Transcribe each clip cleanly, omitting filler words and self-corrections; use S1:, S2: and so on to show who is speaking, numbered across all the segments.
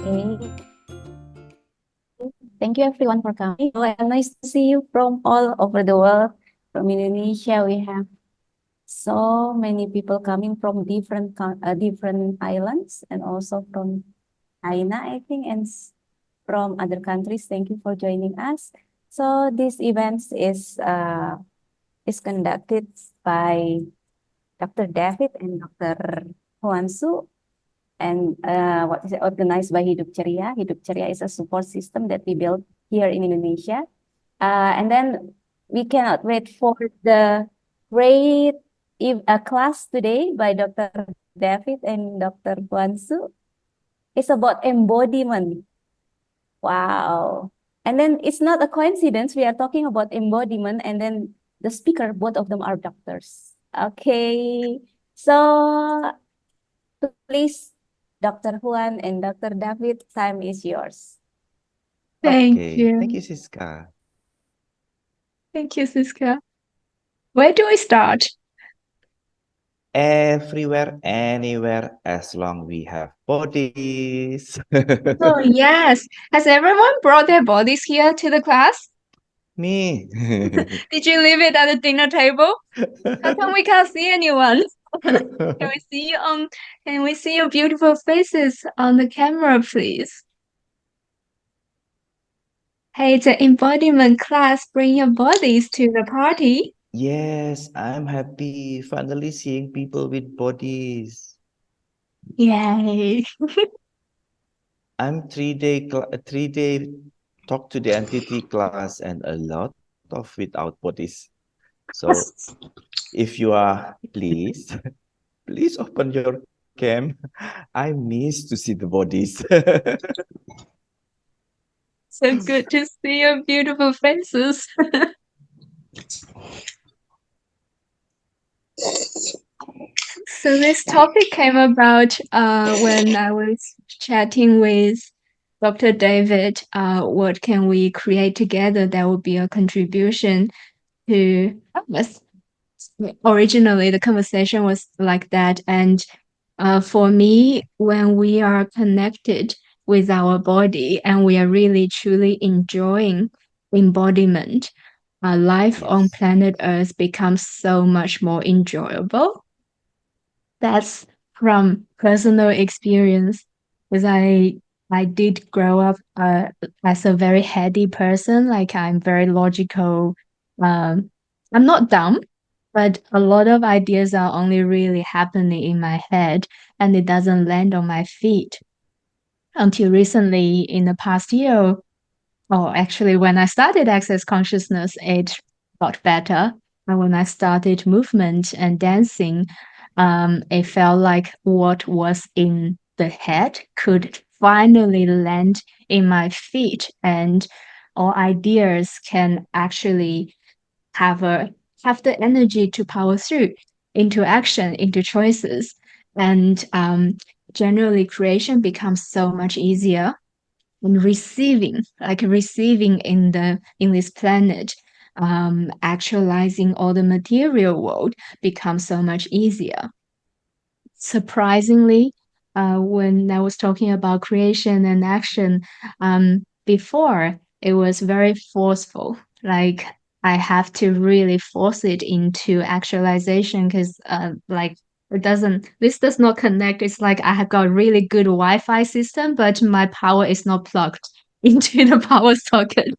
S1: Okay. Thank you everyone for coming. And nice to see you from all over the world. From Indonesia, we have so many people coming from different islands and also from China, I think, and from other countries. Thank you for joining us. So this event is conducted by Dr. David and Dr. Huan Su, and what is it, organized by Hidup Ceria. Hidup Ceria is a support system that we built here in Indonesia. And then we cannot wait for the great class today by Dr. David and Dr. Huan Su. It's about embodiment. Wow. And then it's not a coincidence. We are talking about embodiment, and then the speaker, both of them are doctors. Okay. So please, Dr. Juan and Dr. David, time is yours.
S2: Thank
S3: Okay, thank you,
S2: you.
S3: Siska.
S2: Thank you, Siska. Where do we start?
S3: Everywhere, anywhere, as long we have bodies.
S2: Oh, yes. Has everyone brought their bodies here to the class?
S3: Me.
S2: Did you leave it at the dinner table? How come we can't see anyone? Can we see your beautiful faces on the camera, please? Hey, it's an embodiment class. Bring your bodies to the party.
S3: Yes, I'm happy finally seeing people with bodies.
S2: Yay.
S3: I'm 3 day talk to the entity class and a lot of without bodies. So if you are, please, please open your cam. I miss to see the bodies.
S2: So good to see your beautiful faces. So this topic came about when I was chatting with Dr. David. What can we create together that would be a contribution to us? Originally, the conversation was like that, and for me, when we are connected with our body and we are really truly enjoying embodiment, life on
S3: Yes.
S2: planet Earth becomes so much more enjoyable. That's from personal experience, because I did grow up as a very heady person. Like I'm very logical. I'm not dumb, but a lot of ideas are only really happening in my head, and it doesn't land on my feet until recently. In the past year, or actually when I started Access Consciousness, it got better. And when I started movement and dancing, it felt like what was in the head could finally land in my feet, and all ideas can actually have a have the energy to power through into action, into choices. And generally creation becomes so much easier, and receiving, like receiving in this planet, actualizing all the material world becomes so much easier. Surprisingly, when I was talking about creation and action, before it was very forceful. Like I have to really force it into actualization because, like this does not connect. It's like I have got a really good Wi-Fi system, but my power is not plugged into the power socket.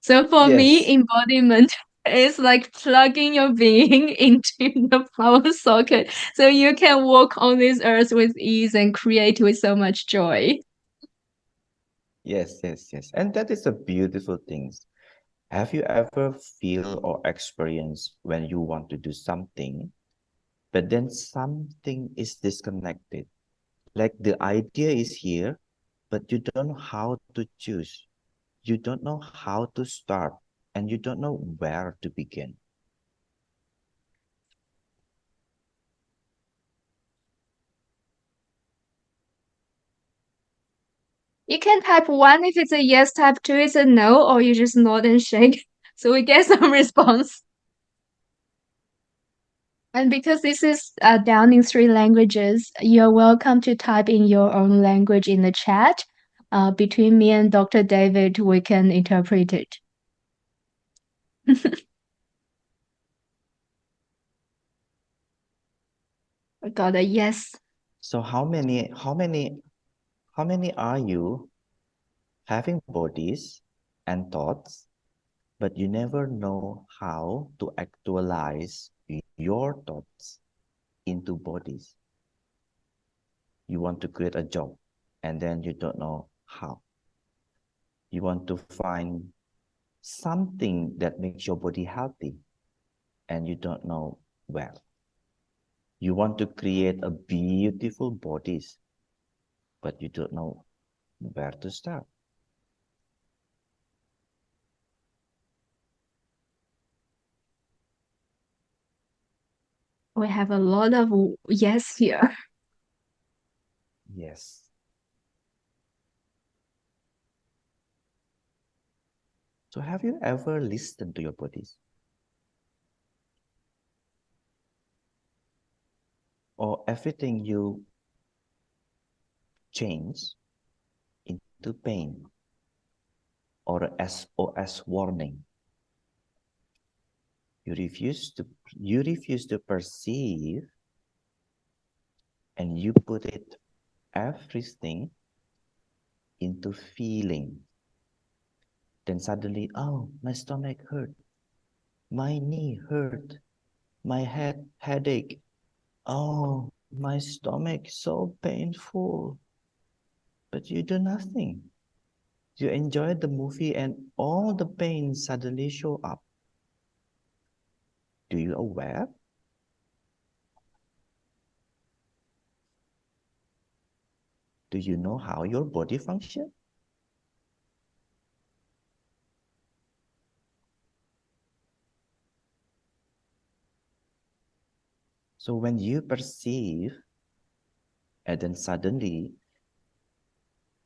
S2: So for me,
S3: Yes.
S2: embodiment is like plugging your being into the power socket so you can walk on this earth with ease and create with so much joy.
S3: Yes, yes, yes. And that is a beautiful thing. Have you ever feel or experience when you want to do something, but then something is disconnected? Like the idea is here, but you don't know how to choose. You don't know how to start, and you don't know where to begin.
S2: You can type one if it's a yes, type two is a no, or you just nod and shake. So we get some response. And because this is down in three languages, you're welcome to type in your own language in the chat, between me and Dr. David, we can interpret it. I got a yes.
S3: So how many are you having bodies and thoughts, but you never know how to actualize your thoughts into bodies? You want to create a job and then you don't know how. You want to find something that makes your body healthy and you don't know where. You want to create a beautiful bodies, but you don't know where to start.
S2: We have a lot of yes here.
S3: Yes. So have you ever listened to your bodies? Or everything you change into pain or a SOS warning? You refuse to perceive, and you put it everything into feeling. Then suddenly, oh, my stomach hurt, my knee hurt, my headache. Oh, my stomach so painful. But you do nothing. You enjoy the movie and all the pain suddenly show up. Do you aware? Do you know how your body functions? So when you perceive, and then suddenly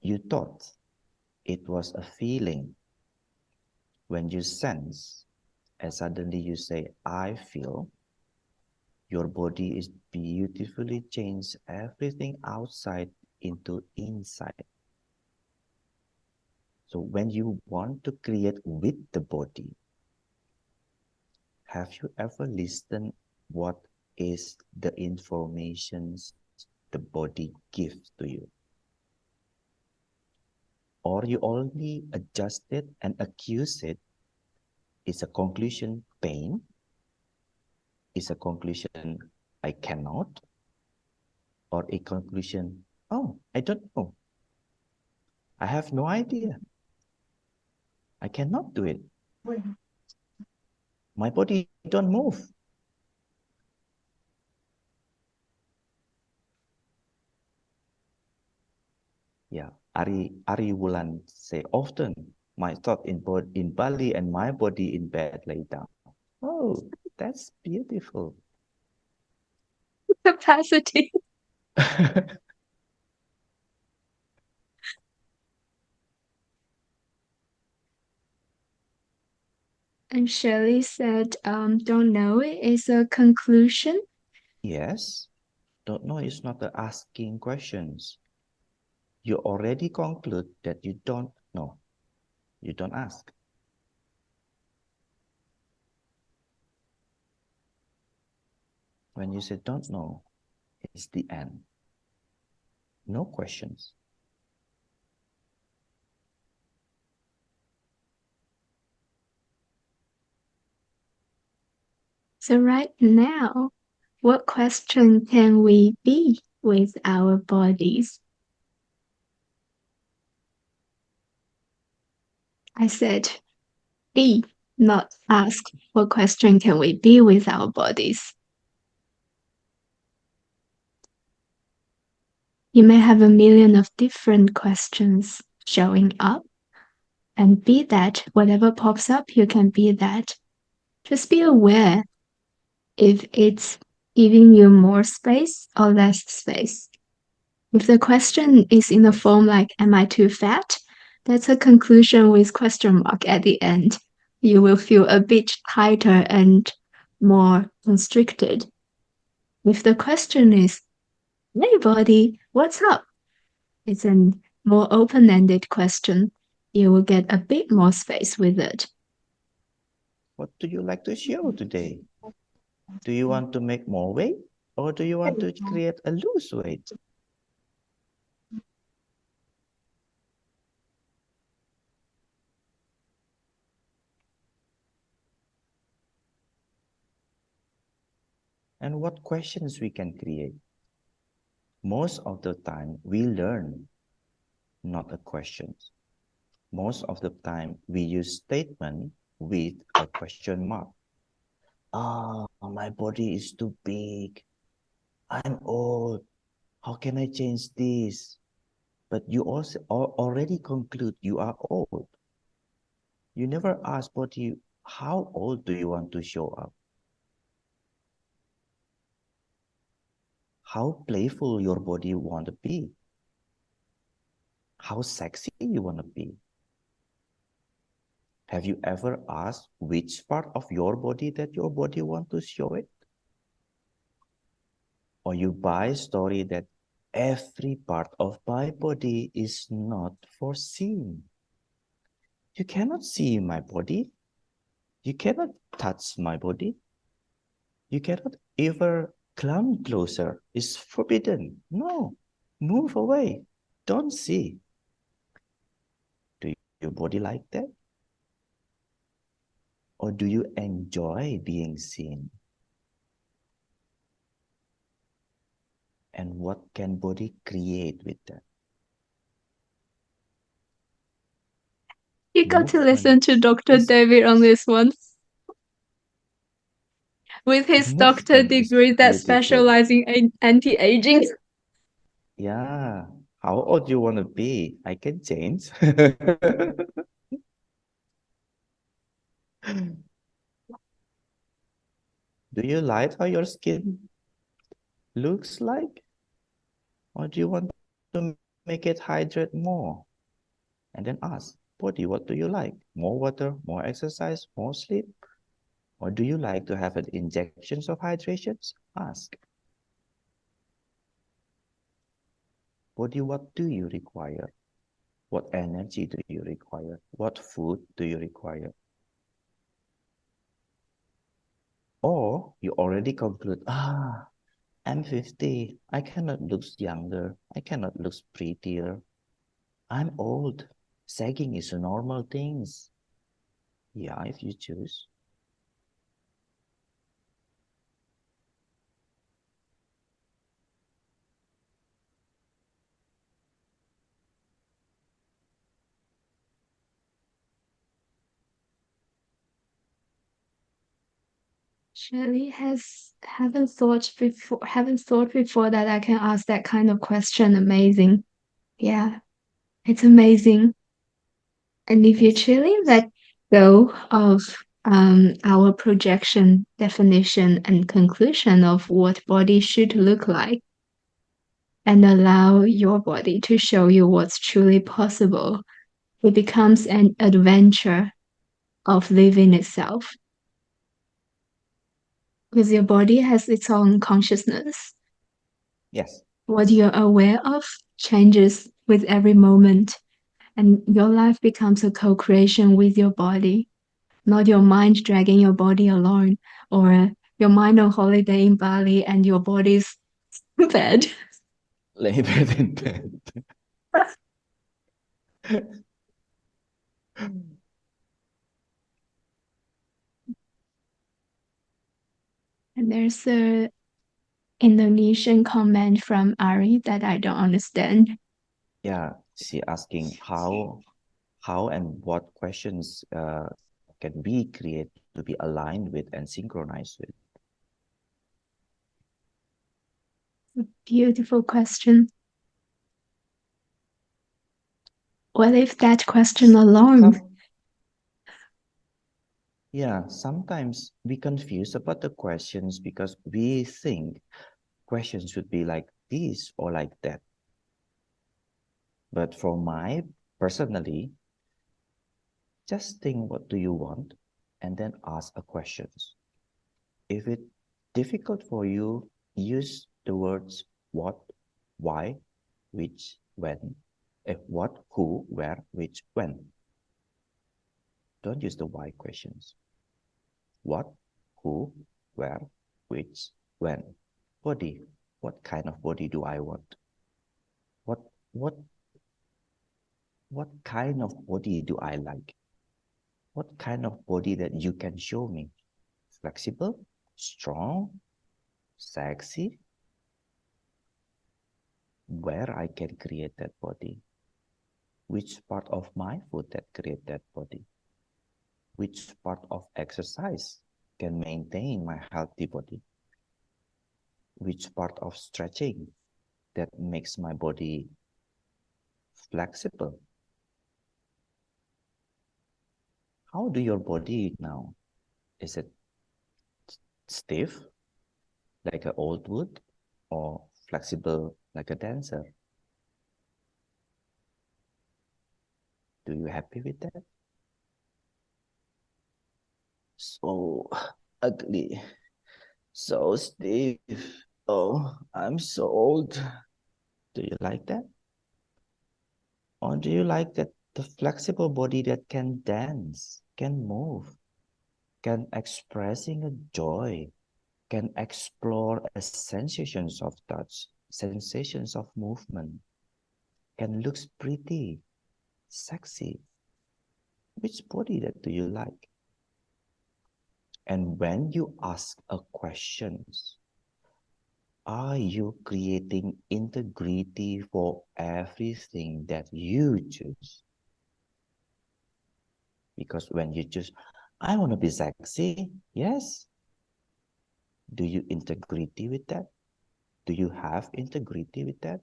S3: you thought it was a feeling. When you sense, and suddenly you say, I feel, your body is beautifully changed everything outside into inside. So when you want to create with the body, have you ever listened what is the information the body gives to you? Or you only adjust it and accuse it? Is a conclusion pain? Is a conclusion I cannot? Or a conclusion, oh, I don't know. I have no idea. I cannot do it. My body don't move. Yeah, Ari Wulan say often my thought in Bali and my body in bed lay down. Oh, that's beautiful.
S2: Capacity. And Shirley said, don't know it is a conclusion.
S3: Yes, don't know is not asking questions. You already conclude that you don't know. You don't ask. When you say don't know, it's the end. No questions.
S2: So right now, what question can we be with our bodies? I said be, not ask. What question can we be with our bodies? You may have a million of different questions showing up, and be that, whatever pops up, you can be that. Just be aware if it's giving you more space or less space. If the question is in the form like, am I too fat? That's a conclusion with question mark at the end. You will feel a bit tighter and more constricted. If the question is, hey body, what's up? It's an more open-ended question, you will get a bit more space with it.
S3: What do you like to show today? Do you want to make more weight or do you want to create a loose weight? And what questions we can create? Most of the time we learn, not a questions. Most of the time we use statement with a question mark. Ah, my body is too big. I'm old. How can I change this? But you also already conclude you are old. You never ask body, how old do you want to show up? How playful your body want to be? How sexy you want to be? Have you ever asked which part of your body that your body want to show it? Or you buy a story that every part of my body is not foreseen. You cannot see my body. You cannot touch my body. You cannot ever come closer. It's forbidden. No, move away. Don't see. Do your body like that? Or do you enjoy being seen? And what can body create with that?
S2: You got to
S3: Movement
S2: listen to Dr.
S3: is
S2: David on this one. With his doctor
S3: movement is
S2: degree that
S3: beautiful.
S2: specializes in anti-aging.
S3: Yeah. How old you want to be? I can change. Do you like how your skin looks like? Or do you want to make it hydrate more? And then ask, body, what do you like? More water, more exercise, more sleep? Or do you like to have an injections of hydrations? Ask. Body, what do you require? What energy do you require? What food do you require? Or you already conclude, I'm 50. I cannot look younger. I cannot look prettier. I'm old. Sagging is a normal thing. Yeah, if you choose.
S2: Shirley haven't thought before that I can ask that kind of question. Amazing. Yeah, it's amazing. And if you
S3: Yes.
S2: truly let go of our projection, definition, and conclusion of what body should look like, and allow your body to show you what's truly possible, it becomes an adventure of living itself. Because your body has its own consciousness.
S3: Yes.
S2: What you're aware of changes with every moment, and your life becomes a co-creation with your body, not your mind dragging your body along, or your mind on holiday in Bali and your body's bed.
S3: Lay bed in bed.
S2: And there's a Indonesian comment from Ari that I don't understand.
S3: Yeah, she asking how and what questions can we create to be aligned with and synchronized with.
S2: Beautiful question. What if that question alone?
S3: Yeah, sometimes we confuse about the questions because we think questions should be like this or like that. But for my personally, just think what do you want and then ask a questions. If it's difficult for you, use the words what, why, which, when. What, who, where, which, when. Don't use the why questions. What, who, where, which, when. Body. What kind of body do I want? What what what kind of body do I like? What kind of body that you can show me? Flexible, strong, sexy, where I can create that body. Which part of my food that create that body? Which part of exercise can maintain my healthy body? Which part of stretching that makes my body flexible? How do your body now? Is it stiff like an old wood or flexible like a dancer? Do you happy with that? So ugly, so stiff. Oh, I'm so old. Do you like that? Or do you like that the flexible body that can dance, can move, can expressing a joy, can explore a sensations of touch, sensations of movement, can looks pretty, sexy? Which body that do you like? And when you ask a questions, are you creating integrity for everything that you choose? Because when you choose, I want to be sexy, yes. Do you integrity with that? Do you have integrity with that?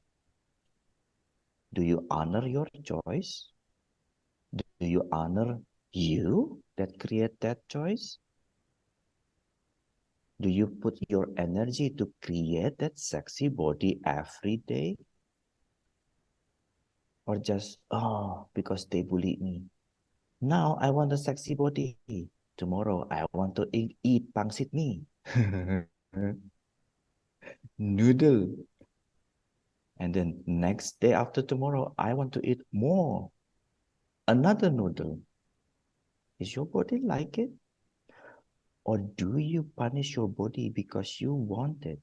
S3: Do you honor your choice? Do you honor you that create that choice? Do you put your energy to create that sexy body every day? Or just, oh, because they bullied me. Now I want a sexy body. Tomorrow I want to eat pangsit mee. Noodle. And then next day after tomorrow, I want to eat more. Another noodle. Is your body like it? Or do you punish your body because you want it?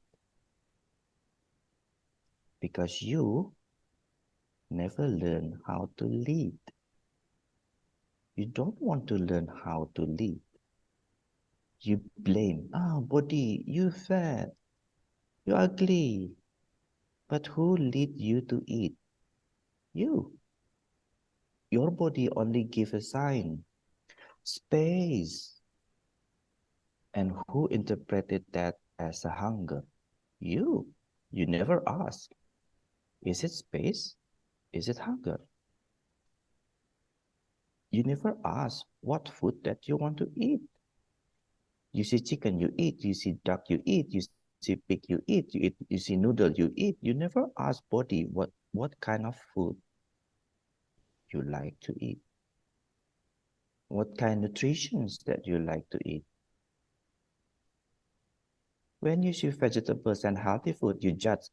S3: Because you never learn how to lead. You don't want to learn how to lead. You blame, body, you fat, you ugly. But who lead you to eat? You. Your body only give a sign, space. And who interpreted that as a hunger? You. You never ask, is it space? Is it hunger? You never ask what food that you want to eat. You see chicken, you eat. You see duck, you eat. You see pig, you eat. You see noodle, you eat. You never ask body what kind of food you like to eat. What kind of nutritions that you like to eat. When you see vegetables and healthy food, you judge,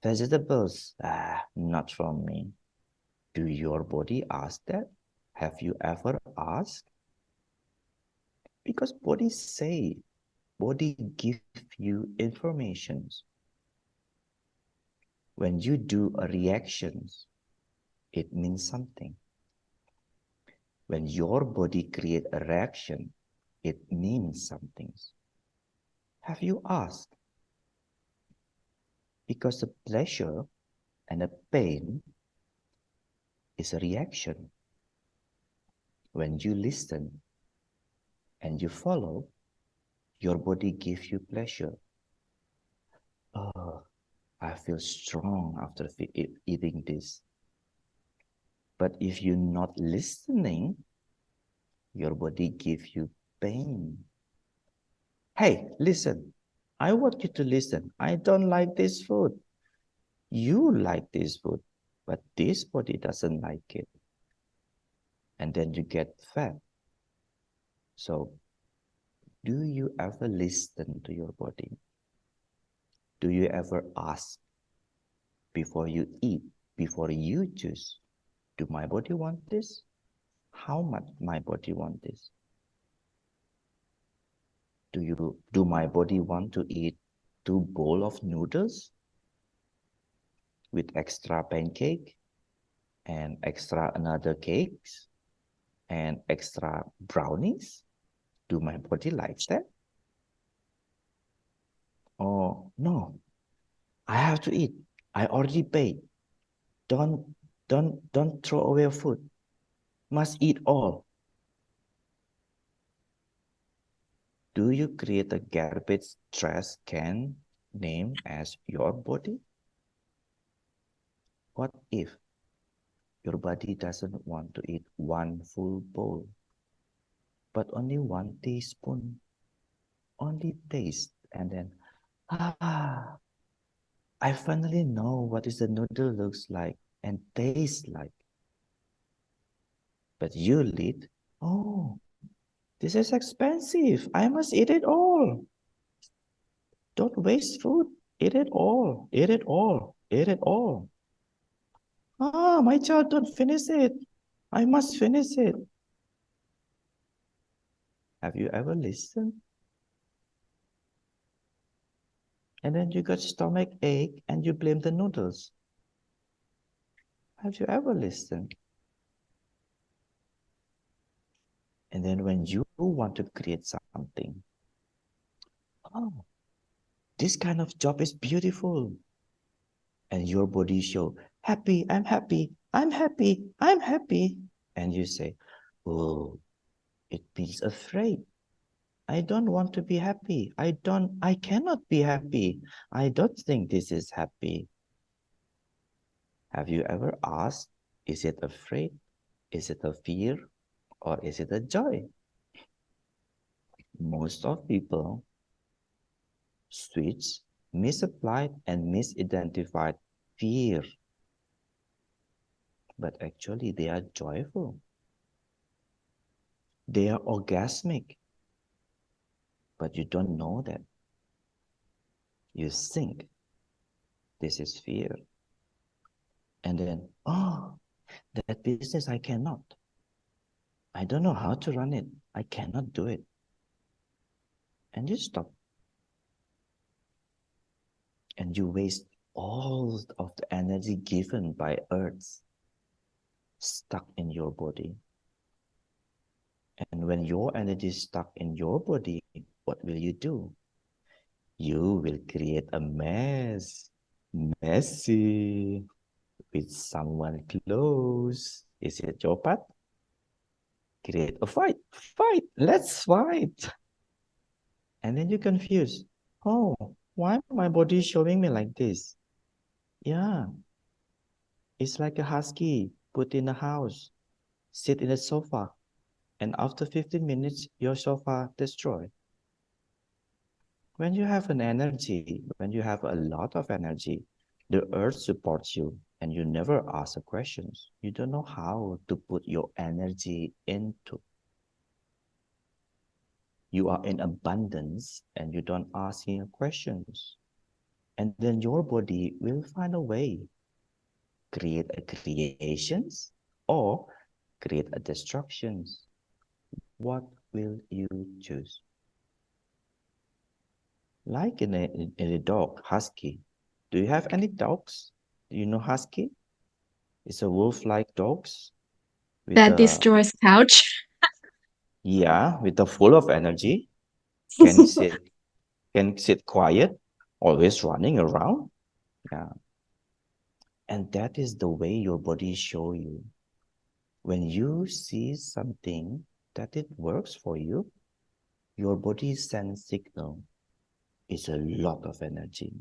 S3: vegetables, not from me. Do your body ask that? Have you ever asked? Because body say, body give you informations. When you do a reactions, it means something. When your body create a reaction, it means something. Have you asked? Because the pleasure and the pain is a reaction. When you listen and you follow, your body gives you pleasure. Oh, I feel strong after eating this. But if you're not listening, your body gives you pain. Hey, listen. I want you to listen. I don't like this food. You like this food, but this body doesn't like it. And then you get fat. So, do you ever listen to your body? Do you ever ask before you eat? before you choose. Do my body want this? How much my body want this? Do my body want to eat 2 bowls of noodles with extra pancake and extra another cakes and extra brownies? Do my body likes that? Oh no, I have to eat. I already paid. Don't throw away food. Must eat all. Do you create a garbage trash can name as your body? What if your body doesn't want to eat 1 full bowl, but only 1 teaspoon? Only taste and then, I finally know what is the noodle looks like and tastes like. But you lead, oh, this is expensive. I must eat it all. Don't waste food. Eat it all. Eat it all. Eat it all. My child, don't finish it. I must finish it. Have you ever listened? And then you got stomach ache and you blame the noodles. Have you ever listened? And then when you want to create something, oh, this kind of job is beautiful. And your body show, happy, I'm happy, I'm happy, I'm happy. And you say, oh, it feels afraid. I don't want to be happy. I cannot be happy. I don't think this is happy. Have you ever asked, is it afraid? Is it a fear? Or is it a joy? Most of people switch, misapplied and misidentified fear. But actually they are joyful. They are orgasmic. But you don't know that. You think this is fear. And then, oh, that business I cannot. I don't know how to run it. I cannot do it. And you stop. And you waste all of the energy given by Earth stuck in your body. And when your energy is stuck in your body, what will you do? You will create a mess. Messy. With someone close. Is it your path? Create a fight. Fight. Let's fight. And then you're confused. Oh, why my body is showing me like this? Yeah. It's like a husky put in a house. Sit in a sofa. And after 15 minutes, your sofa destroyed. When you have an energy, when you have a lot of energy, the earth supports you and you never ask a questions. You don't know how to put your energy into. You are in abundance and you don't ask any questions. And then your body will find a way. Create a creations or create a destructions. What will you choose? Like in a dog, husky. Do you have any dogs? Do you know husky? It's a wolf-like dogs with
S2: That
S3: a,
S2: destroys couch.
S3: yeah, with a full of energy. Can sit quiet, always running around. Yeah. And that is the way your body show you. When you see something that it works for you, your body sends signal. It's a lot of energy.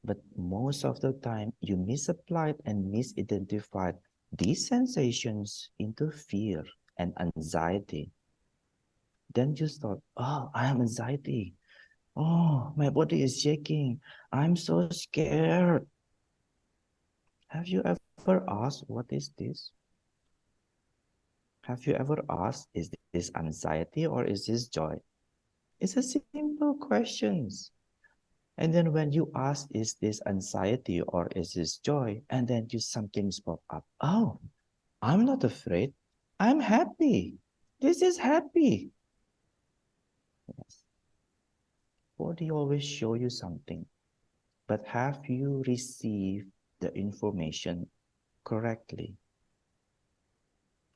S3: But most of the time, you misapplied and misidentified these sensations into fear and anxiety. Then you thought, oh, I have anxiety. Oh, my body is shaking. I'm so scared. Have you ever asked, what is this? Have you ever asked, is this anxiety or is this joy? It's a simple question. And then when you ask, is this anxiety or is this joy? And then you something pop up. Oh, I'm not afraid. I'm happy. This is happy. Yes. Body always show you something. But have you received the information correctly?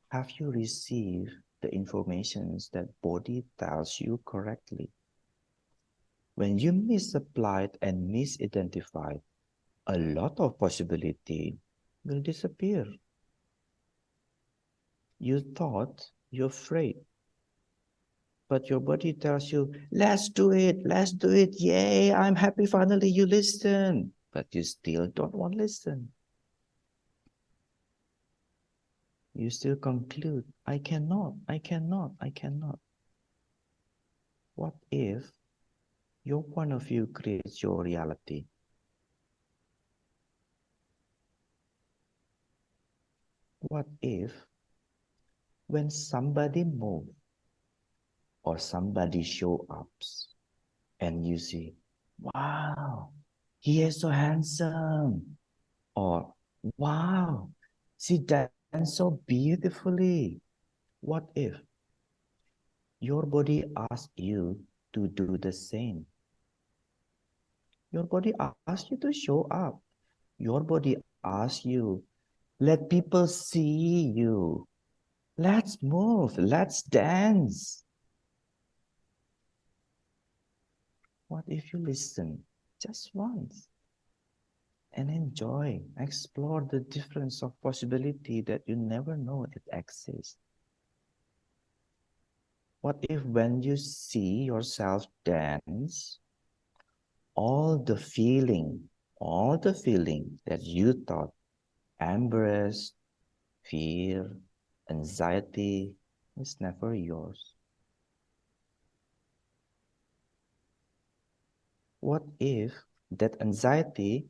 S3: Have you received the information that body tells you correctly? When you misapplied and misidentified, a lot of possibility will disappear. You thought you're afraid, but your body tells you, let's do it, yay, I'm happy finally you listen. But you still don't want to listen. You still conclude, I cannot. What if your point of view creates your reality? What if when somebody moves or somebody show up and you see, wow, he is so handsome, or wow, she danced so beautifully. What if your body asks you to do the same? Your body asks you to show up. Your body asks you, let people see you. Let's move. Let's dance. What if you listen just once and enjoy, explore the difference of possibility that you never know it exists? What if when you see yourself dance, all the feeling that you thought embarrassed, fear, anxiety is never yours? What if that anxiety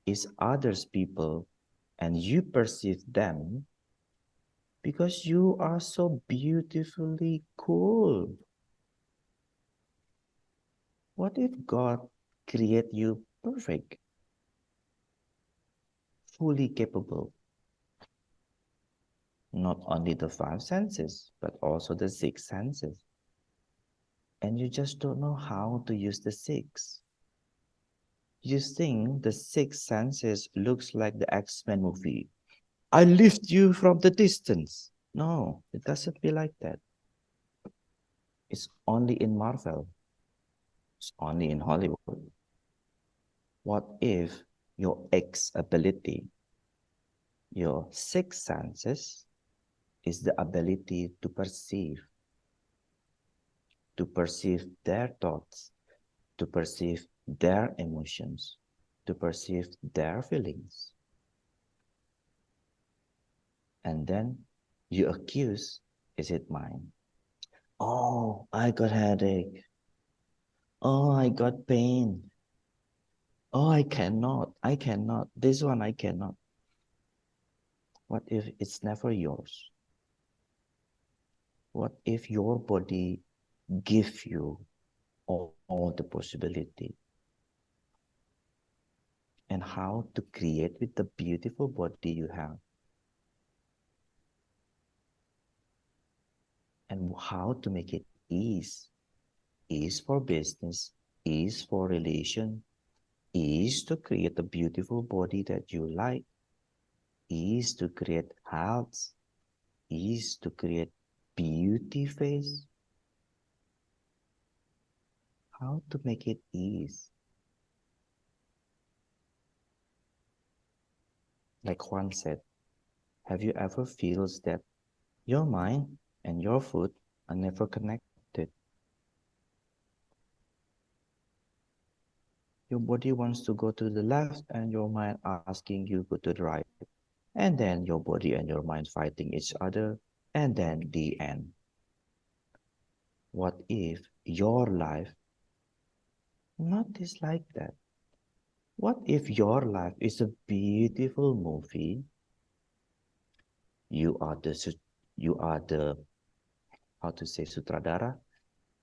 S3: is others people and you perceive them because you are so beautifully cool? What if God create you perfect, fully capable, not only the five senses, but also the six senses? And you just don't know how to use the six. You think the six senses looks like the X-Men movie. I lift you from the distance. No, it doesn't be like that. It's only in Marvel. It's only in Hollywood. What if your X ability, your six senses, is the ability to perceive their thoughts, to perceive their emotions, to perceive their feelings? And then you accuse, is it mine? Oh, I got headache. Oh, I got pain. Oh, I cannot. This one I cannot. What if it's never yours? What if your body gives you all the possibility? And how to create with the beautiful body you have? And how to make it ease? Ease for business, ease for relation, ease to create a beautiful body that you like, ease to create health, ease to create beauty face. How to make it ease? Like Juan said, have you ever feels that your mind and your foot are never connected? Your body wants to go to the left and your mind asking you go to the right. And then your body and your mind fighting each other, and then the end. What if your life not is like that? What if your life is a beautiful movie? You are the how to say sutradara,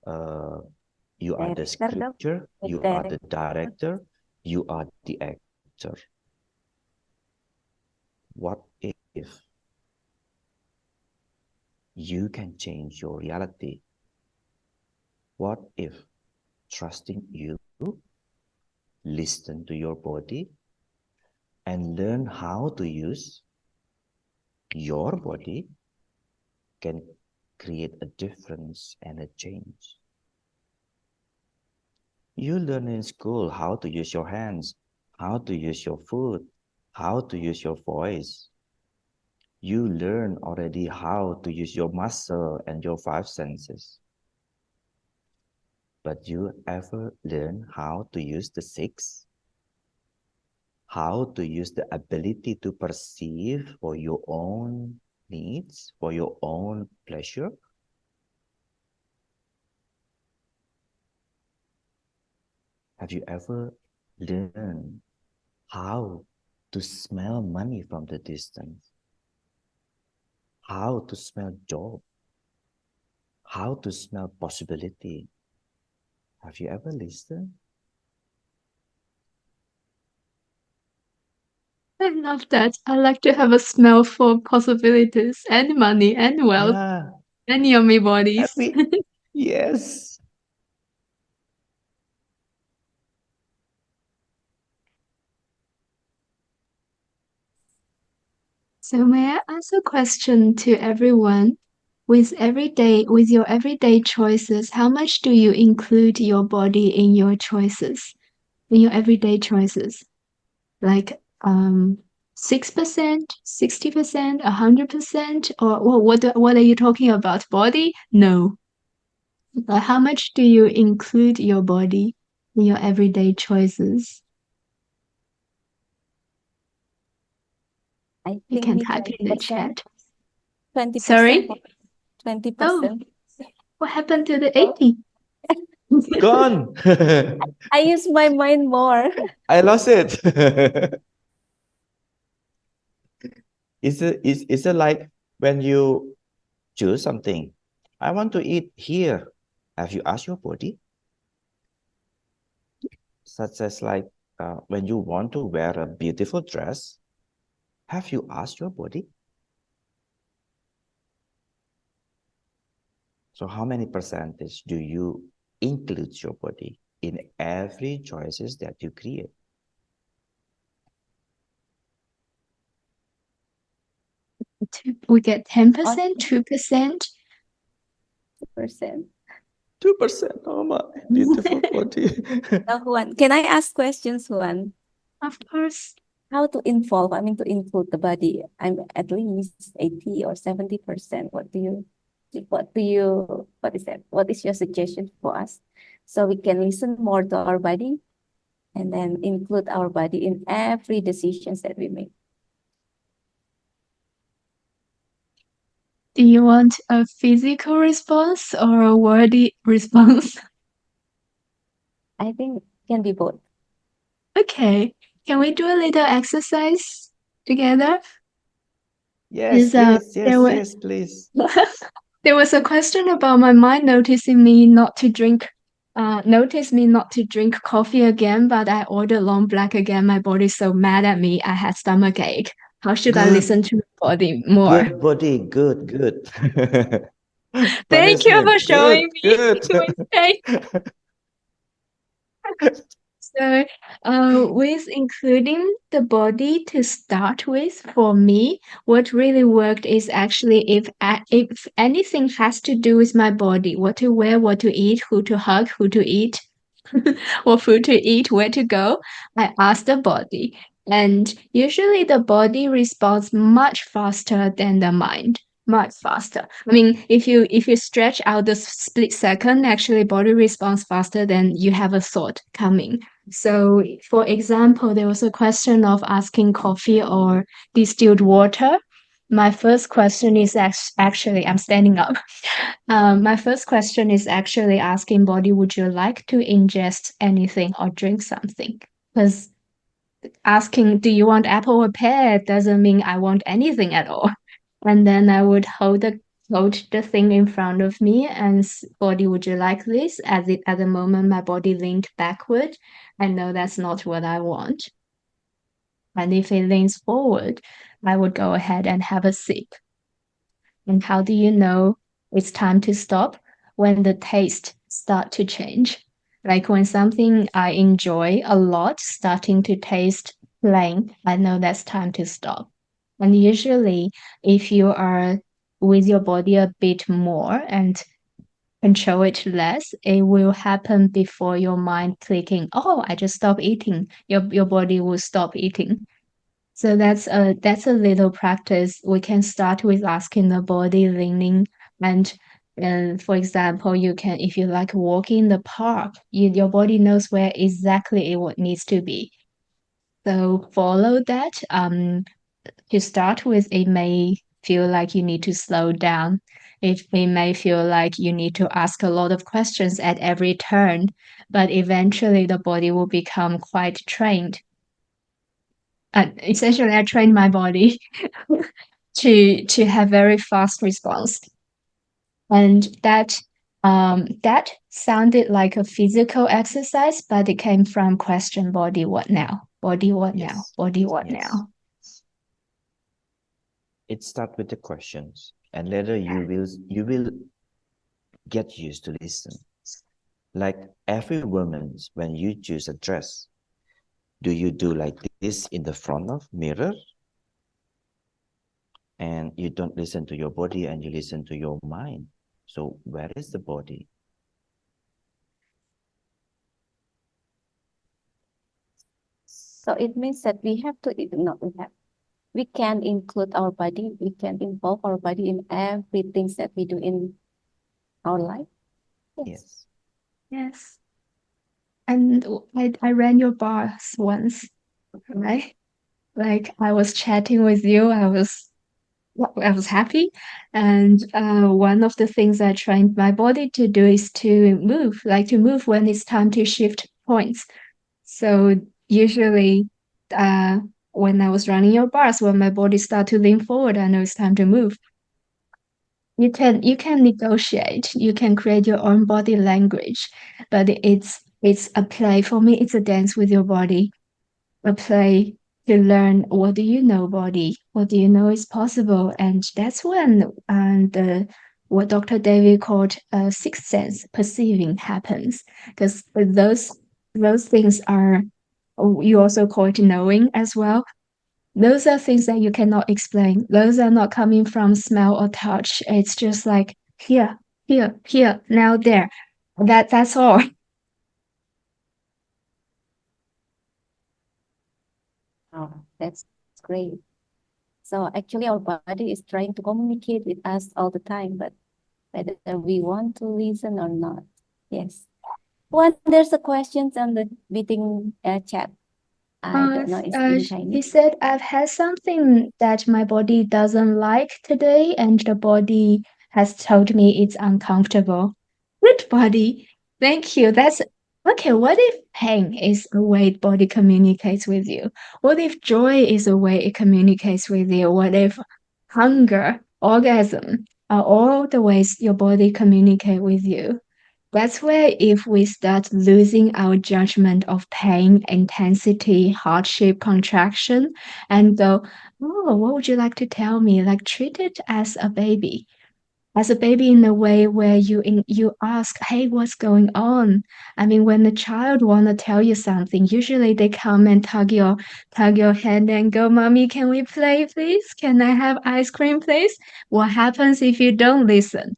S3: uh, You are the
S1: Director dong.
S3: scripture, you are the director, you are the actor. What if you can change your reality? What if trusting you, listen to your body, and learn how to use your body can create a difference and a change? You learn in school how to use your hands, how to use your foot, how to use your voice. You learn already how to use your muscle and your five senses. But you ever learn how to use the six? How to use the ability to perceive for your own needs, for your own pleasure? Have you ever learned how to smell money from the distance? How to smell joy? How to smell possibility? Have you ever listened?
S2: I love that. I like to have a smell for possibilities and money and wealth
S3: Yeah,
S2: and yummy bodies.
S3: yes.
S2: So may I ask a question to everyone? With your everyday choices, how much do you include your body in your choices, in your everyday choices? Like 6%, 60%, 100%, or what are you talking about? Body? No. How much do you include your body in your everyday choices?
S1: I
S2: You
S1: think
S2: can
S1: me
S2: type in the chat.
S1: 20%.
S2: Sorry?
S1: 20%.
S2: Oh, what happened to the 80?
S3: Gone.
S1: I use my mind more.
S3: I lost it. Is it like when you choose something? I want to eat here. Have you asked your body? Such as like when you want to wear a beautiful dress, have you asked your body? So how many percentage do you include your body in every choices that you create?
S2: We get 10%, 2%.
S1: 2%.
S3: 2%. Oh my beautiful body.
S1: Now, Juan, can I ask questions, Juan?
S2: Of course.
S1: How to involve, I mean, to include the body? I'm at least 80 or 70%. What is that? What is your suggestion for us? So we can listen more to our body and then include our body in every decisions that we make.
S2: Do you want a physical response or a wordy response?
S1: I think it can be both.
S2: Okay. Can we do a little exercise together?
S3: Yes,
S2: Is,
S3: please, please.
S2: there was a question about my mind notice me not to drink coffee again, but I ordered long black again. My body's so mad at me. I had stomach ache. How should I listen to my body more?
S3: Good body, good.
S2: Thank you for showing me
S3: good.
S2: to mistake. So, with including the body to start with, for me, what really worked is actually if anything has to do with my body, what to wear, what to eat, who to hug, who to eat, what food to eat, where to go, I ask the body. And usually the body responds much faster than the mind. Much faster. I mean, if you stretch out the split second, actually body responds faster than you have a thought coming. So, for example, there was a question of asking coffee or distilled water. My first question is actually, I'm standing up. My first question is actually asking body, would you like to ingest anything or drink something? Because asking, do you want apple or pear doesn't mean I want anything at all. And then I would hold the hold the thing in front of me and body, would you like this? At the moment my body leaned backward, I know that's not what I want. And if it leans forward, I would go ahead and have a sip. And how do you know it's time to stop? When the taste start to change. Like when something I enjoy a lot starting to taste plain, I know that's time to stop. And usually if you are with your body a bit more and control it less, it will happen before your mind clicking, oh, I just stop eating. Your body will stop eating. So that's a little practice. We can start with asking the body leaning, and for example, you can, if you like walking in the park, your body knows where exactly it needs to be. So follow that. To start with, it may feel like you need to slow down. It may feel like you need to ask a lot of questions at every turn, but eventually the body will become quite trained. Essentially, I trained my body to have very fast response, and that sounded like a physical exercise, but it came from question body what now, body what now,
S3: Yes.
S2: body what
S3: Yes.
S2: now.
S3: It starts with the questions, and later you will get used to listen. Like every woman, when you choose a dress, do you do like this in the front of mirror? And you don't listen to your body and you listen to your mind. So where is the body?
S1: So it means that we have to, no, we can include our body, we can involve our body in everything that we do in our life.
S3: Yes.
S2: Yes. And I ran your bars once, right? Like I was chatting with you, I was happy. And one of the things I trained my body to do is to move, like to move when it's time to shift points. So usually, uh, when I was running your bars, when my body start to lean forward, I know it's time to move. You can negotiate, you can create your own body language, but it's a play. For me, it's a dance with your body, a play to learn what do you know, body, what do you know is possible. And that's when the what Dr. David called sixth sense perceiving happens, because those things are, you also call it knowing as well. Those are things that you cannot explain. Those are not coming from smell or touch. It's just like here, here, now there. That's all.
S1: Oh, that's great. So actually our body is trying to communicate with us all the time, but whether we want to listen or not. Yes. When there's a questions on the meeting chat, I don't know, it's in
S2: He
S1: Chinese.
S2: said, I've had something that my body doesn't like today, and the body has told me it's uncomfortable. Good body. Thank you. That's okay. What if pain is a way body communicates with you? What if joy is a way it communicates with you? What if hunger, orgasm are all the ways your body communicate with you? That's where if we start losing our judgment of pain, intensity, hardship, contraction, and go, oh, what would you like to tell me? Like treat it as a baby in a way where you ask, hey, what's going on? I mean, when a child wanna tell you something, usually they come and tug your hand and go, mommy, can we play, please? Can I have ice cream, please? What happens if you don't listen?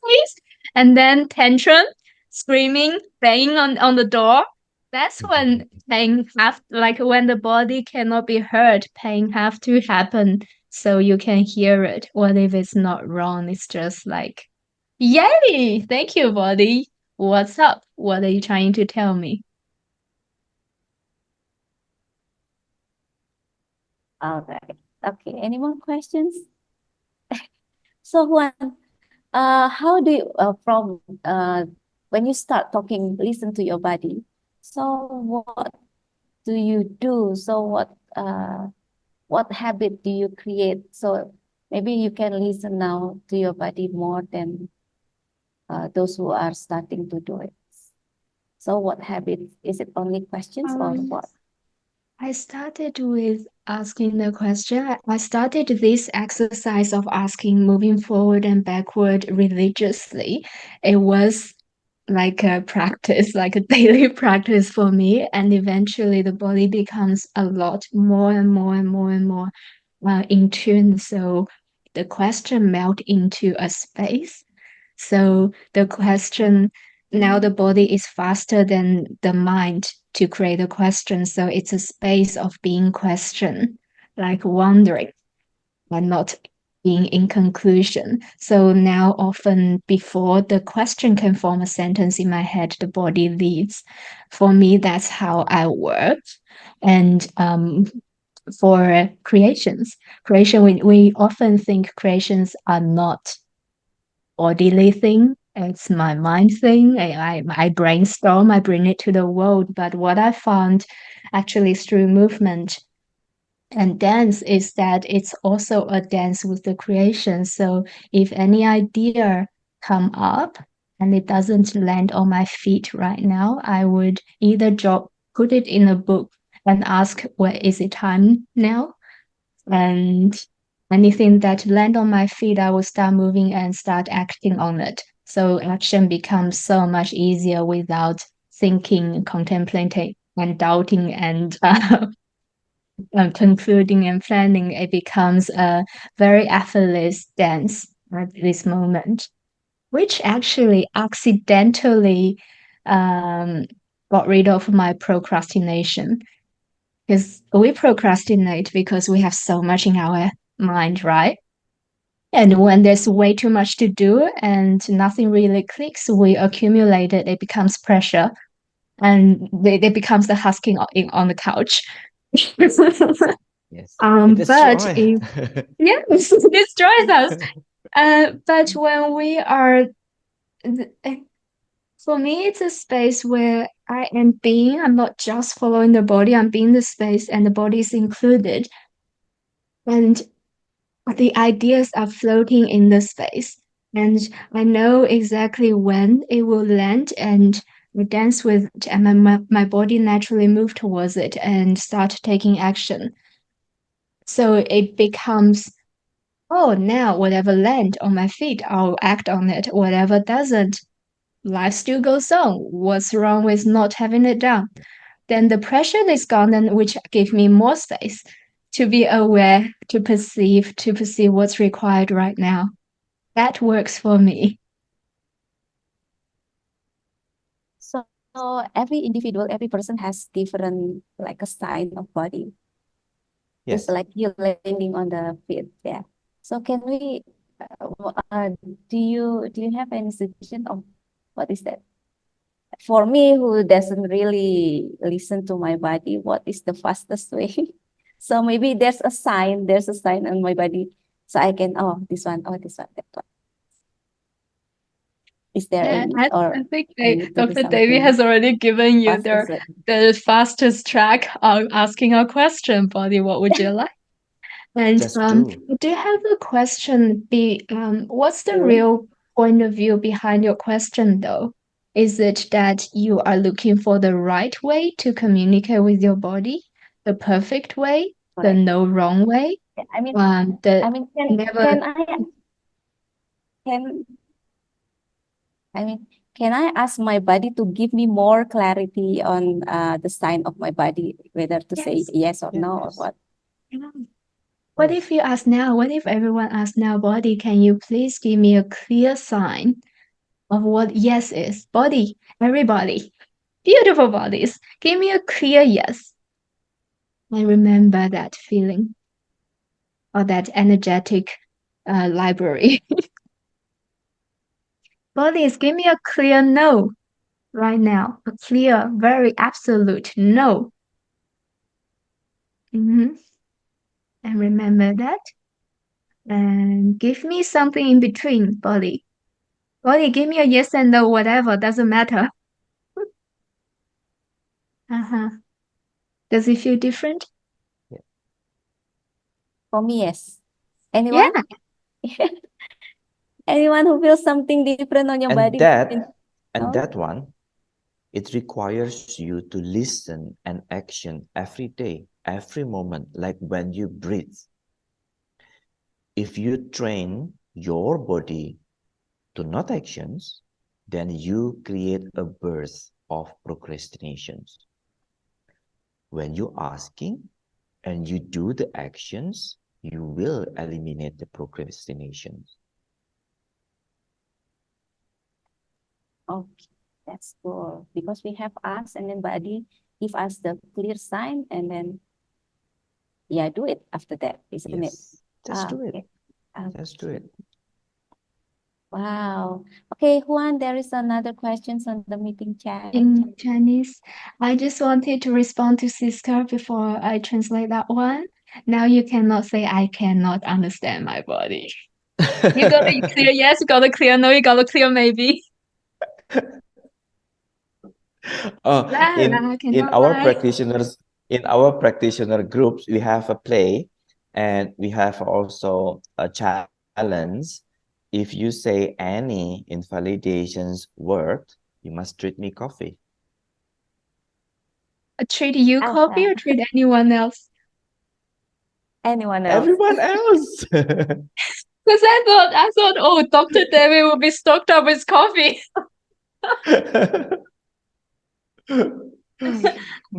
S2: Please. And then tantrum, screaming, banging on the door. That's when pain like when the body cannot be heard, pain have to happen so you can hear it. What if it's not wrong? It's just like, yay! Thank you, body. What's up? What are you trying to tell me?
S1: All right. Okay. Any more questions? So Juan, how do you from when you start talking, listen to your body. So what do you do? So what habit do you create? So Maybe you can listen now to your body more than those who are starting to do it. So what habits? Is it only questions or what?
S2: I started with asking the question. I started this exercise of asking, moving forward and backward religiously. It was like a practice, like a daily practice for me. And eventually the body becomes a lot more and more and more and more in tune. So the question melt into a space. So the question, now the body is faster than the mind to create a question. So it's a space of being questioned, like wondering and not being in conclusion. So now often before the question can form a sentence in my head, the body leads. For me, that's how I work. And for creation, we often think creations are not bodily thing. It's my mind thing. I brainstorm, I bring it to the world. But what I found actually through movement and dance is that it's also a dance with the creation. So if any idea come up and it doesn't land on my feet right now, I would either put it in a book and ask, where is it time now? And anything that land on my feet, I will start moving and start acting on it. So action becomes so much easier without thinking, contemplating, and doubting and concluding and planning. It becomes a very effortless dance at this moment, which actually accidentally um, got rid of my procrastination because we procrastinate because we have so much in our mind, right? And when there's way too much to do and nothing really clicks, we accumulate it. It becomes pressure, and it becomes the husking on the couch.
S3: Yes. It
S2: But
S3: destroy.
S2: if yes, it destroys us. But when we are, for me, it's a space where I am being. I'm not just following the body. I'm being the space, and the body is included. And the ideas are floating in the space. And I know exactly when it will land and I dance with it, and my body naturally move towards it and start taking action. So it becomes, oh, now whatever land on my feet, I'll act on it. Whatever doesn't, life still goes on. What's wrong with not having it done? Then the pressure is gone, and which gave me more space to be aware, to perceive what's required right now. That works for me.
S1: So every individual, every person has different like a sign of body. Just
S3: Yes.
S1: like you landing on the feet. Yeah. So can we do you have any suggestion of what is that? For me, who doesn't really listen to my body, what is the fastest way? So maybe there's a sign on my body. So I can, oh, this one, oh, this one, that one. Is there
S2: Yeah,
S1: any,
S2: I,
S1: or
S2: I think
S1: I need to do
S2: Dr. Davy
S1: something
S2: has already given you
S1: fastest way?
S2: the fastest track of asking a question, Body. What would you like? And
S3: Just do.
S2: I do have a question. What's the
S1: Sure.
S2: real point of view behind your question, though? Is it that you are looking for the right way to communicate with your body, the perfect way, the
S1: Correct.
S2: no wrong way,
S1: I mean,
S2: the
S1: I mean,
S2: never?
S1: can can I mean, can I ask my body to give me more clarity on the sign of my body, whether to say
S2: Yes.
S1: yes or no or
S3: Yes.
S1: what?
S2: What
S3: Yes.
S2: if you ask now? What if everyone asks now, body, can you please give me a clear sign of what yes is? Body, everybody, beautiful bodies, give me a clear yes. I remember that feeling or that energetic library. Bodies, give me a clear no right now. A clear, very absolute no. Mhm. And remember that. And give me something in between, body. Body, give me a yes and no, whatever, doesn't matter. Uh-huh. Does it feel different?
S1: For me, yes.
S2: Yeah,
S1: Anyone? Anyone who feels something different on your
S3: And
S1: body?
S3: that one, it requires you to listen and action every day, every moment, like when you breathe. If you train your body to not actions, then you create a burst of procrastinations. When you asking and you do the actions, you will eliminate the procrastinations.
S1: Okay, that's cool. Because we have us and then body give us the clear sign and then yeah, do it after that, isn't it?
S3: Yes, just do it.
S1: Okay.
S3: Just do it.
S1: Wow. Okay, Juan, there is another questions on the meeting chat.
S2: In Chinese. I just wanted to respond to Sister before I translate that one. Now you cannot say I cannot understand my body. You gotta clear yes, you gotta clear no, you gotta clear maybe.
S3: in
S2: I
S3: in
S2: cannot
S3: our
S2: lie.
S3: practitioner groups, we have a play, and we have also a challenge. If you say any invalidations word, you must treat me coffee.
S2: Treat you coffee or treat anyone else?
S1: Anyone else?
S3: Everyone else.
S2: Because I thought, oh, Dr. David will be stocked up with coffee.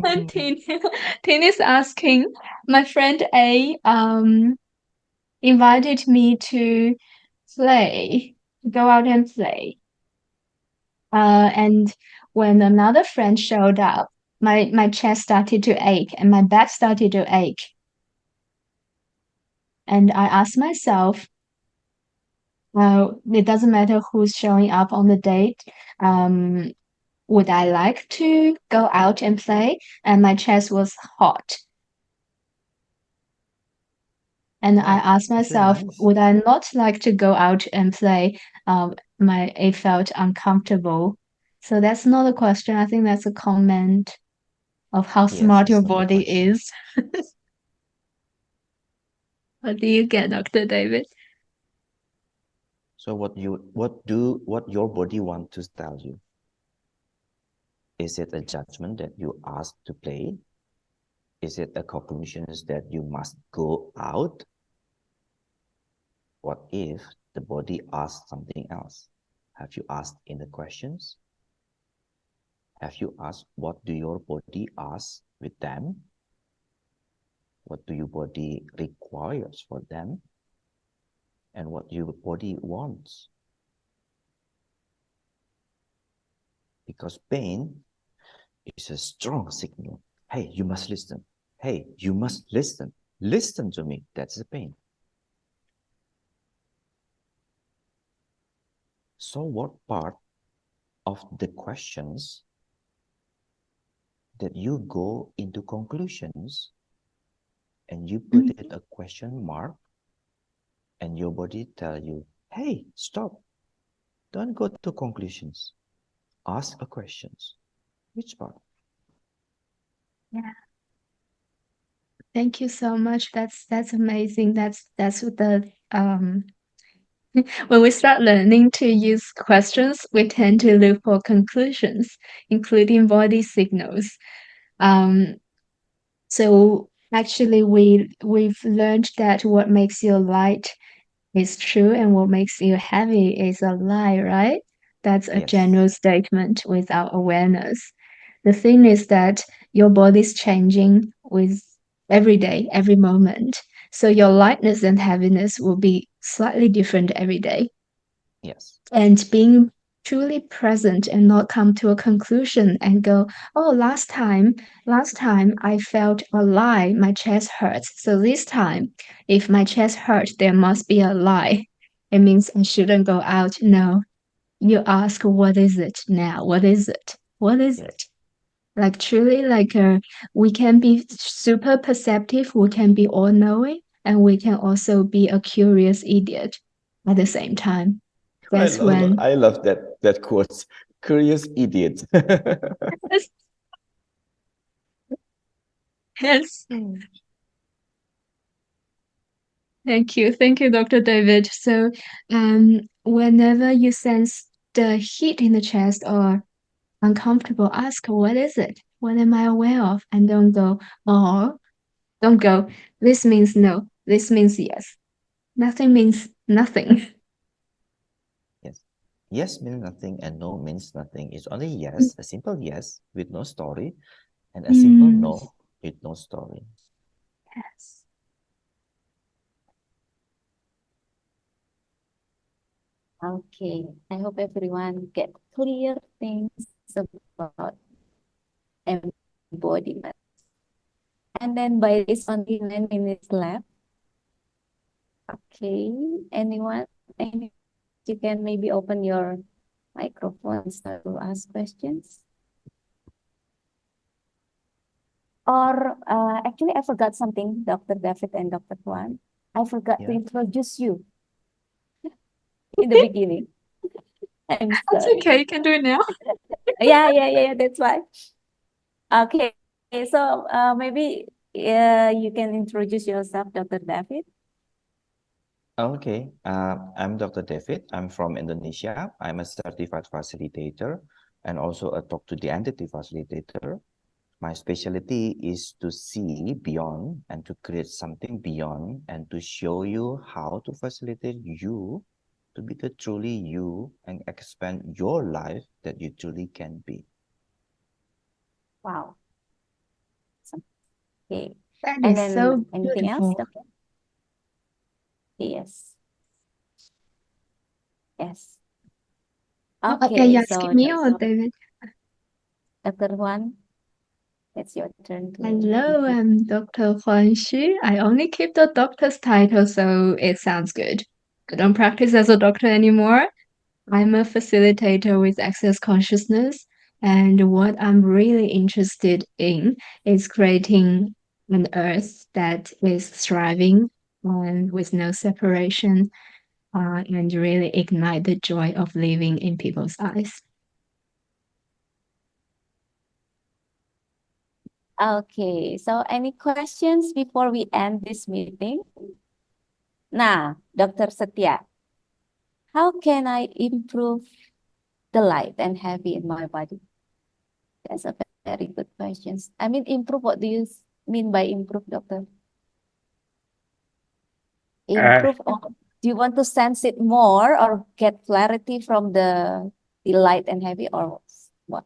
S2: And Tin is asking, my friend A invited me to go out and play. And when another friend showed up, my chest started to ache and my back started to ache. And I asked myself, it doesn't matter who's showing up on the date. Would I like to go out and play? And my chest was hot. And I asked
S3: Very
S2: myself,
S3: nice.
S2: would I not like to go out and play? It felt uncomfortable. So that's not a question. I think that's a comment of how
S3: Yes,
S2: smart
S3: it's
S2: your
S3: not a
S2: body
S3: question.
S2: is. What do you get, Dr. David?
S3: So what your body want to tell you? Is it a judgment that you asked to play? Is it a conclusion that you must go out? What if the body asks something else? Have you asked in the questions? Have you asked what do your body ask with them? What do your body requires for them? And what your body wants? Because pain is a strong signal. Hey, you must listen. Hey, you must listen. Listen to me. That's the pain. So what part of the questions that you go into conclusions and you put it a question mark and your body tell you, hey, stop. Don't go to conclusions. Ask a questions. Which part?
S2: Yeah. Thank you so much. That's amazing. That's what the when we start learning to use questions, we tend to look for conclusions, including body signals. Um, so actually we've learned that what makes you light is true and what makes you heavy is a lie, right? That's a
S3: Yes.
S2: general statement without awareness. The thing is that your body's changing with every day, every moment. So your lightness and heaviness will be slightly different every day.
S3: Yes.
S2: And being truly present and not come to a conclusion and go, oh, last time I felt a lie, my chest hurts. So this time, if my chest hurts, there must be a lie. It means I shouldn't go out. No, you ask, what is it now? What is it? What is
S3: Yes.
S2: it? Like truly, we can be super perceptive, we can be all knowing, and we can also be a curious idiot at the same time. That's when
S3: I love that quote. Curious idiot.
S2: yes. Thank you. Thank you, Dr. David. So, whenever you sense the heat in the chest or uncomfortable, ask, what is it? What am I aware of? And oh, don't go. This means no. This means yes. Nothing means nothing.
S3: Yes. Yes means nothing and no means nothing. It's only yes, a simple yes with no story, and a simple
S2: Mm,
S3: no with no story.
S2: yes.
S1: Okay, I hope everyone get clear things about embodiment. And then by this only 9 minutes left. Okay, anyone? You can maybe open your microphone and start to ask questions. Or actually, I forgot something, Dr. David and Dr. Juan. I forgot to
S3: Yeah.
S1: introduce you in the beginning. I'm
S2: That's
S1: sorry.
S2: okay. You can do it now.
S1: Yeah, that's why. Okay, so maybe you can introduce yourself, Dr. David.
S3: Okay, I'm Dr. David. I'm from Indonesia. I'm a certified facilitator and also a talk to the entity facilitator. My specialty is to see beyond and to create something beyond and to show you how to facilitate you to be the truly you and expand your life that you truly can be.
S1: Wow. Okay.
S2: That
S1: And
S2: is so
S1: then anything else,
S2: beautiful.
S1: Doctor? Yes. Yes.
S2: Oh, are
S1: Okay,
S2: you
S1: so
S2: asking me or David?
S1: Dr. Juan, it's your turn to
S2: Hello,
S1: introduce.
S2: I'm Dr. Huan Xu. I only keep the doctor's title, so it sounds good. I don't practice as a doctor anymore. I'm a facilitator with access consciousness, and what I'm really interested in is creating an earth that is thriving and with no separation, and really ignite the joy of living in people's eyes.
S1: Okay, so any questions before we end this meeting? Nah, Dr. Setia, how can I improve the light and heavy in my body? That's a very good question. I mean, improve, what do you mean by improve, doctor? Improve, or do you want to sense it more or get clarity from the light and heavy, or what?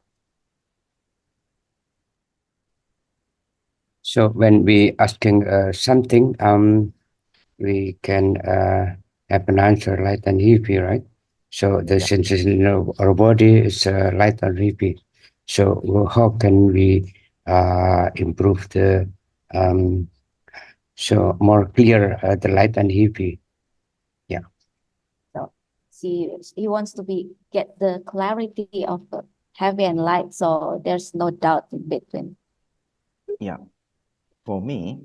S4: So when we asking something, we can have an answer light and heavy, right? So the
S1: Yeah.
S4: sensation in our body is light and heavy. So how can we improve the so more clear the light and heavy? Yeah.
S1: So he wants to get the clarity of the heavy and light, so there's no doubt in between.
S3: Yeah, for me,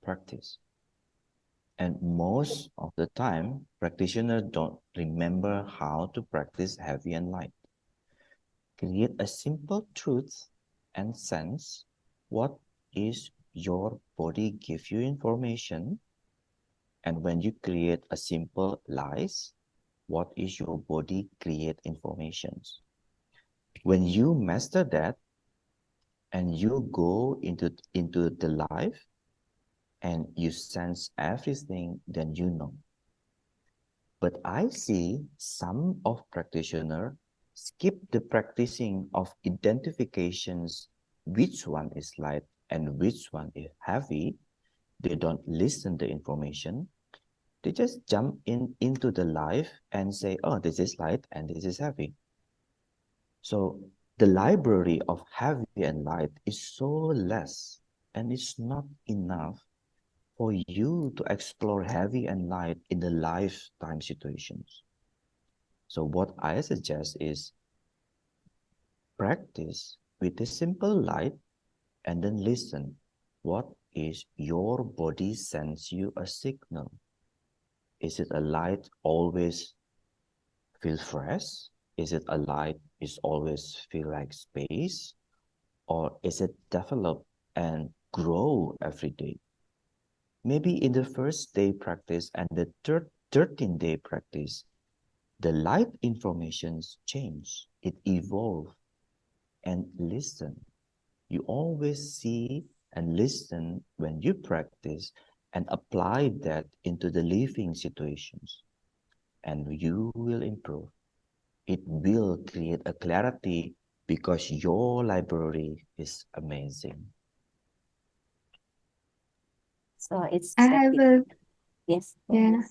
S3: practice. And most of the time, practitioners don't remember how to practice heavy and light. Create a simple truth and sense. What is your body give you information? And when you create a simple lies, what is your body create informations? When you master that and you go into the life and you sense everything, then you know. But I see some of practitioners skip the practicing of identifications, which one is light and which one is heavy. They don't listen the information. They just jump into the life and say, oh, this is light and this is heavy. So the library of heavy and light is so less, and it's not enough for you to explore heavy and light in the lifetime situations. So what I suggest is practice with a simple light and then listen. What is your body sends you a signal? Is it a light always feel fresh? Is it a light is always feel like space? Or is it develop and grow every day? Maybe in the first day practice and the 13th day practice, the light informations change, it evolves. And listen. You always see and listen when you practice and apply that into the living situations. And you will improve. It will create a clarity because your library is amazing.
S1: So it's
S2: I have a
S1: yes.
S2: yeah.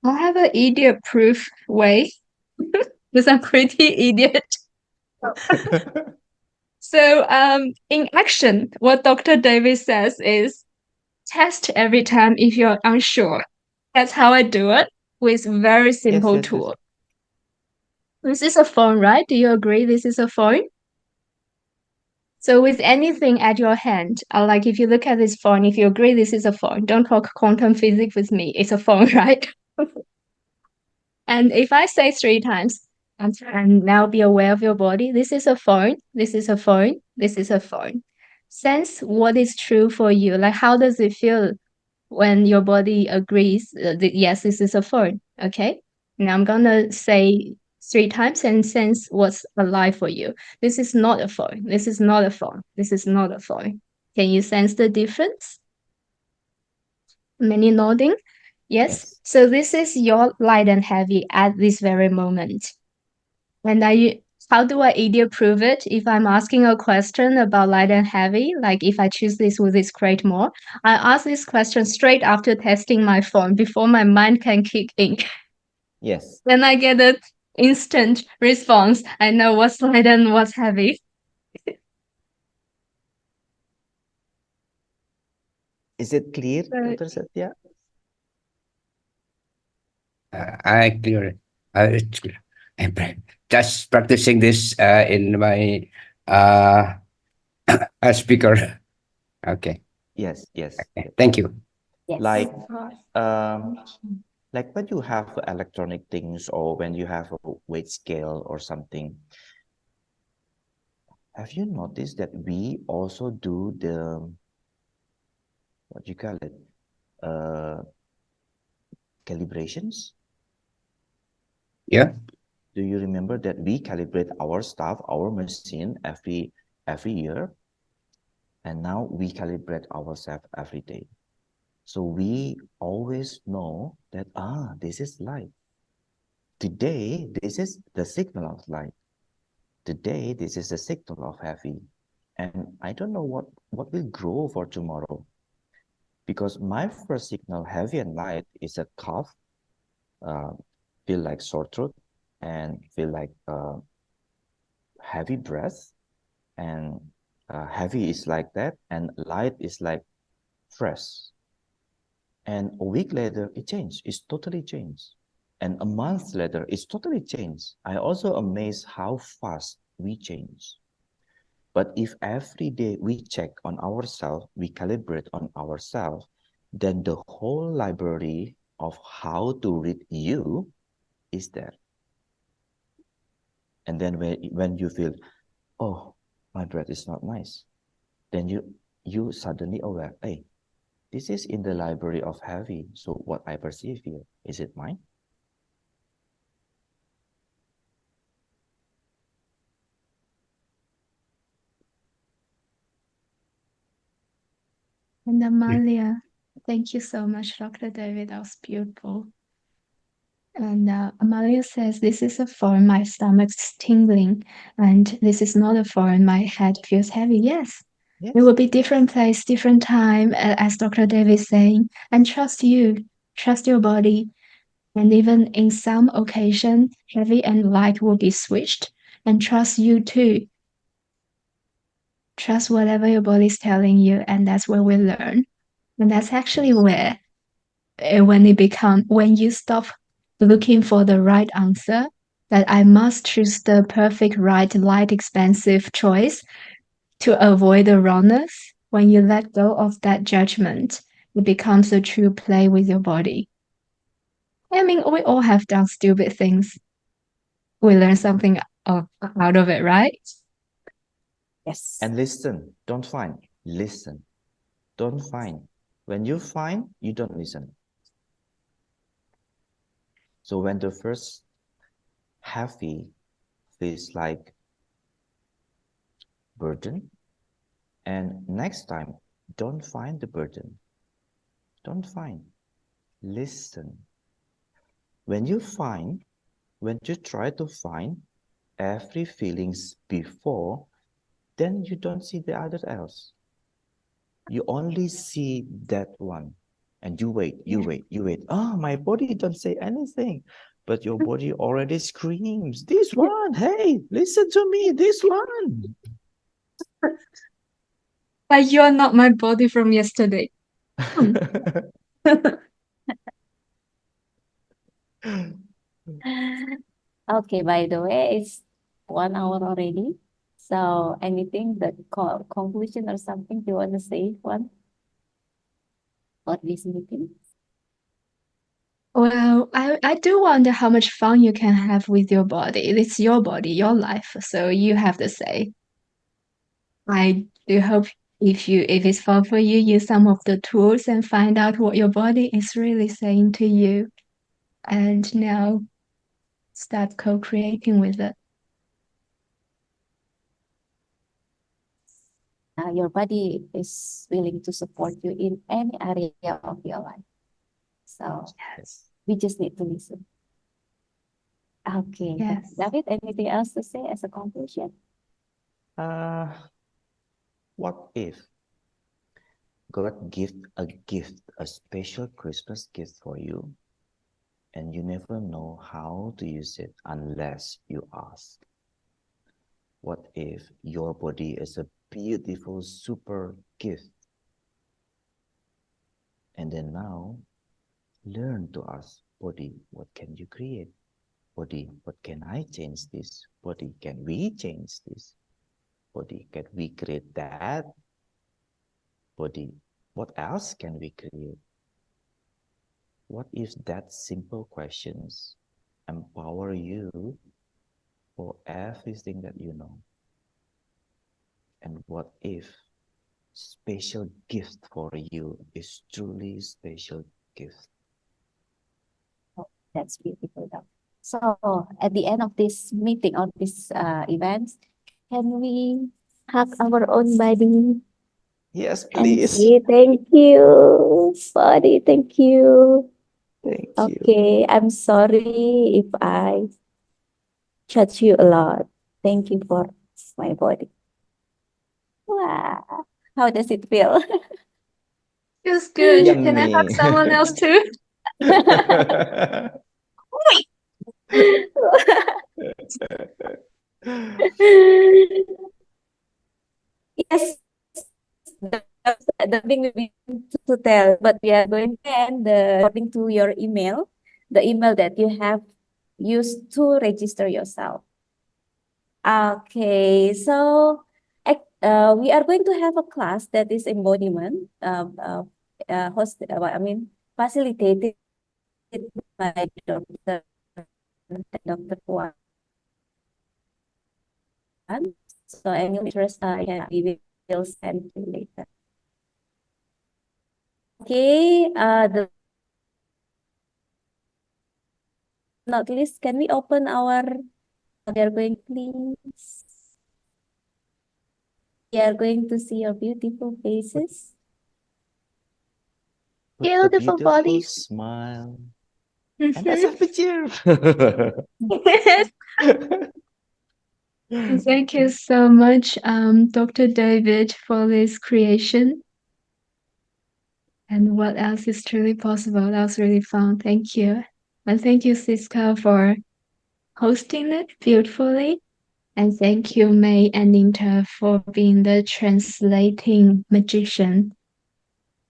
S2: I have an idiot-proof way because I'm pretty idiot. So, in action, what Dr. Davis says is test every time if you're unsure. That's how I do it with very simple
S3: yes.
S2: tool. This is a phone, right? Do you agree this is a phone? So with anything at your hand, like if you look at this phone, if you agree this is a phone, don't talk quantum physics with me. It's a phone, right? And if I say 3 times, and now be aware of your body, this is a phone, this is a phone, this is a phone. Sense what is true for you. Like, how does it feel when your body agrees that yes, this is a phone? Okay. Now I'm gonna say 3 times and sense what's alive for you. This is not a phone. This is not a phone. This is not a phone. Can you sense the difference? Many nodding. Yes.
S3: Yes.
S2: So this is your light and heavy at this very moment. And how do I idiot prove it? If I'm asking a question about light and heavy, like if I choose this, will this create more? I ask this question straight after testing my phone before my mind can kick in.
S3: Yes.
S2: Then I get an instant response. I know what's light and what's heavy.
S3: Is it clear,
S2: So-
S3: Dr. Satya?
S4: I clear it. It's clear. Just practicing this in my speaker. Okay.
S3: Yes.
S4: Okay. Thank you.
S1: Yes.
S3: Like like when you have electronic things or when you have a weight scale or something, have you noticed that we also do the, what you call it, calibrations?
S4: Yeah.
S3: Do you remember that we calibrate our stuff, our machine every year? And now we calibrate ourselves every day. So we always know that, this is light. Today, this is the signal of light. Today, this is the signal of heavy. And I don't know what will grow for tomorrow. Because my first signal, heavy and light, is a cough, feel like sore throat, and feel like heavy breath. And heavy is like that, and light is like fresh. And a week later, it changed. It's totally changed. And a month later, it's totally changed. I also amazed how fast we change. But if every day we check on ourselves, we calibrate on ourselves, then the whole library of how to read you is there. And then when you feel, oh, my breath is not nice, then you suddenly aware, hey, this is in the library of heavy. So what I perceive here, is it mine?
S2: And Amalia, thank you so much, Dr. David. That was beautiful. And Amalia says, this is a phone, my stomach's tingling. And this is not a phone, my head feels heavy. Yes,
S3: Yes.
S2: it will be different place, different time, as Dr. David is saying. And trust you, trust your body. And even in some occasion, heavy and light will be switched. And trust you too. Trust whatever your body is telling you, and that's where we learn. And that's actually where when you stop looking for the right answer, that I must choose the perfect right light expensive choice to avoid the wrongness. When you let go of that judgment, it becomes a true play with your body. I mean, we all have done stupid things. We learn something out of it, right?
S1: Yes.
S3: And listen, don't find, listen, don't find. When you find, you don't listen. So when the first heavy feels like burden, and next time, don't find the burden. Don't find. Listen. When you try to find every feelings before, then you don't see the other else. You only see that one. And you wait. Oh, my body don't say anything. But your body already screams, this one, hey, listen to me, this one.
S2: But you're not my body from yesterday.
S1: Okay, by the way, it's 1 hour already. So anything that conclusion or something you want to say, one, for this meeting?
S2: Well, I do wonder how much fun you can have with your body. It's your body, your life, so you have to say. I do hope if it's fun for you, use some of the tools and find out what your body is really saying to you. And now start co-creating with it.
S1: Your body is willing to support you in any area of your life. So
S3: Yes.
S1: we just need to listen. Okay,
S2: Yes.
S1: David, anything else to say as a conclusion?
S3: What if God give a special Christmas gift for you, and you never know how to use it unless you ask? What if your body is a beautiful super gift? And then now, learn to ask, body, what can you create? Body, what can I change this? Body, can we change this? Body, can we create that? Body, what else can we create? What if that simple questions empower you for everything that you know? And what if special gift for you is truly special gift?
S1: That's beautiful, Doc. So at the end of this meeting or this event, can we hug our own body
S3: Yes,
S1: and
S3: please.
S1: say thank you, body, thank you.
S3: Thank you.
S1: Okay, I'm sorry if I judge you a lot. Thank you for my body. Wow, how does it feel?
S2: Feels good. Can I hug
S3: Yummy.
S2: someone else too?
S1: Yes, the thing we need to tell, but we are going to end according to your email, the email that you have used to register yourself. Okay, so we are going to have a class that is embodiment, facilitated by Dr. Puan. So any interest, we will send you later. Okay, not least, can we open our, we are going, please. We are going to see your beautiful faces.
S3: With the
S2: Beautiful
S3: beautiful
S2: bodies.
S3: smile. And let's have a cheer.
S2: Thank you so much, Dr. David, for this creation. And what else is truly possible? That was really fun. Thank you. And thank you, Siska, for hosting it beautifully. And thank you, May and Inter, for being the translating magician.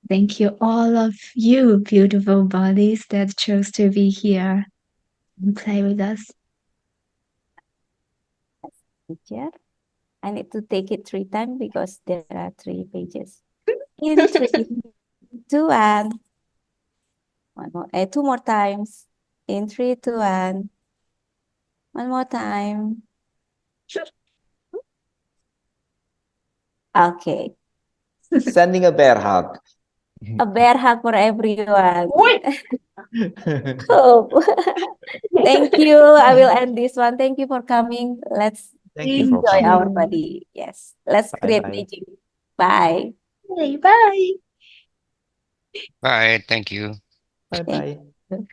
S2: Thank you, all of you beautiful bodies that chose to be here and play with us.
S1: Teacher, I need to take it 3 times because there are 3 pages. In 3, 2, and one more, 2 more times. In 3, 2, and one more time. Okay.
S3: Sending a bear hug.
S1: A bear hug for everyone.
S2: Wait.
S1: Hope. Thank you. I will end this one. Thank you for coming. Let's
S3: Thank you for
S1: enjoy our
S3: coming.
S1: body. Yes. Let's create
S3: Bye-bye.
S1: magic. Bye.
S2: Bye.
S5: Bye. Thank you.
S3: Bye-bye.
S1: you.